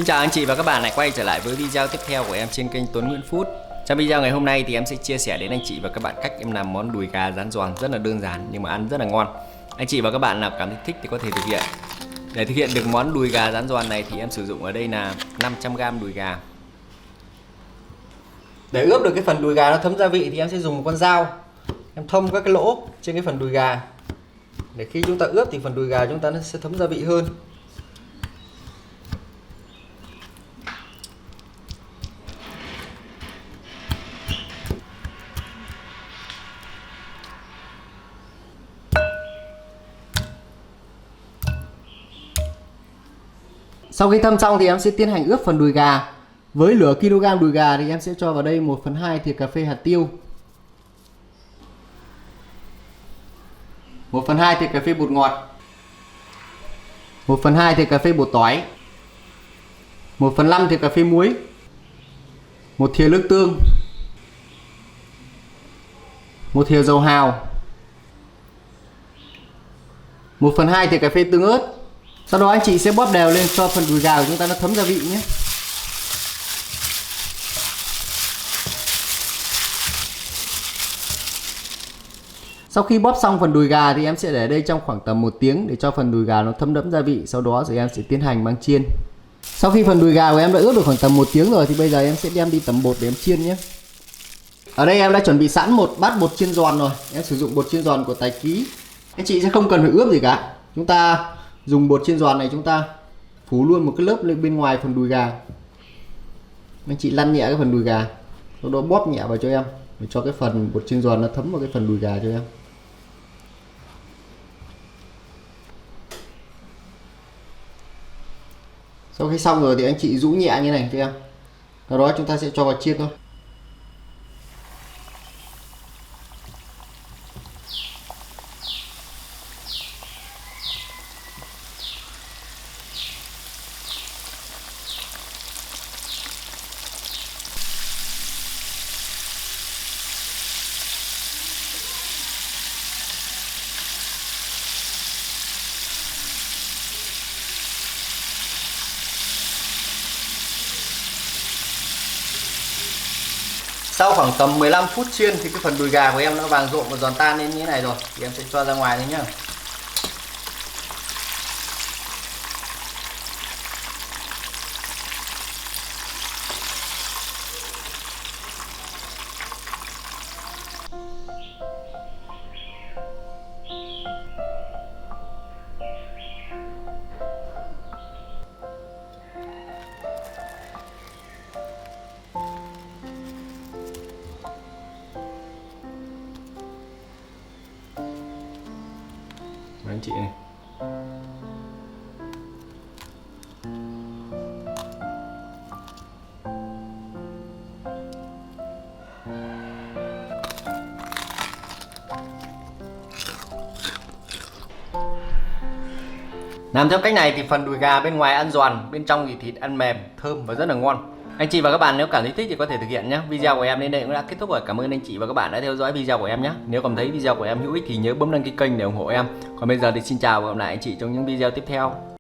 Xin chào anh chị và các bạn lại quay trở lại với video tiếp theo của em trên kênh Tuấn Nguyễn Food. Trong video ngày hôm nay thì em sẽ chia sẻ đến anh chị và các bạn cách em làm món đùi gà rán giòn rất là đơn giản nhưng mà ăn rất là ngon. Anh chị và các bạn nào cảm thấy thích thì có thể thực hiện. Để thực hiện được món đùi gà rán giòn này thì em sử dụng ở đây là 500g đùi gà. Để ướp được cái phần đùi gà nó thấm gia vị thì em sẽ dùng một con dao em thông các cái lỗ trên cái phần đùi gà để khi chúng ta ướp thì phần đùi gà chúng ta nó sẽ thấm gia vị hơn. Sau khi thâm xong thì em sẽ tiến hành ướp phần đùi gà. Với nửa kg đùi gà thì em sẽ cho vào đây 1/2 thìa cà phê hạt tiêu, 1/2 thìa cà phê bột ngọt, 1/2 thìa cà phê bột tỏi, 1/5 thìa cà phê muối, 1 thìa nước tương, 1 thìa dầu hào, 1/2 thìa cà phê tương ớt. Sau đó anh chị sẽ bóp đều lên cho phần đùi gà của chúng ta nó thấm gia vị nhé. Sau khi bóp xong phần đùi gà thì em sẽ để đây trong khoảng tầm 1 tiếng để cho phần đùi gà nó thấm đẫm gia vị. Sau đó rồi em sẽ tiến hành mang chiên. Sau khi phần đùi gà của em đã ướp được khoảng tầm 1 tiếng rồi thì bây giờ em sẽ đem đi tẩm bột để em chiên nhé. Ở đây em đã chuẩn bị sẵn một bát bột chiên giòn rồi. Em sử dụng bột chiên giòn của Tài Ký. Anh chị sẽ không cần phải ướp gì cả. Chúng ta dùng bột chiên giòn này, chúng ta phủ luôn một cái lớp lên bên ngoài phần đùi gà. Anh chị lăn nhẹ cái phần đùi gà, sau đó bóp nhẹ vào cho em để cho cái phần bột chiên giòn nó thấm vào cái phần đùi gà cho em. Sau khi xong rồi thì anh chị rũ nhẹ như này cho em. Sau đó chúng ta sẽ cho vào chiên thôi. Sau khoảng tầm 15 phút chiên thì cái phần đùi gà của em nó vàng rộm và giòn tan lên như thế này rồi thì em sẽ cho ra ngoài thôi nhá. Anh chị này. Làm theo cách này thì phần đùi gà bên ngoài ăn giòn, bên trong thì thịt ăn mềm, thơm và rất là ngon. Anh chị và các bạn nếu cảm thấy thích thì có thể thực hiện nhé. Video của em đến đây cũng đã kết thúc rồi. Cảm ơn anh chị và các bạn đã theo dõi video của em nhé. Nếu cảm thấy video của em hữu ích thì nhớ bấm đăng ký kênh để ủng hộ em. Còn bây giờ thì xin chào và hẹn gặp lại anh chị trong những video tiếp theo.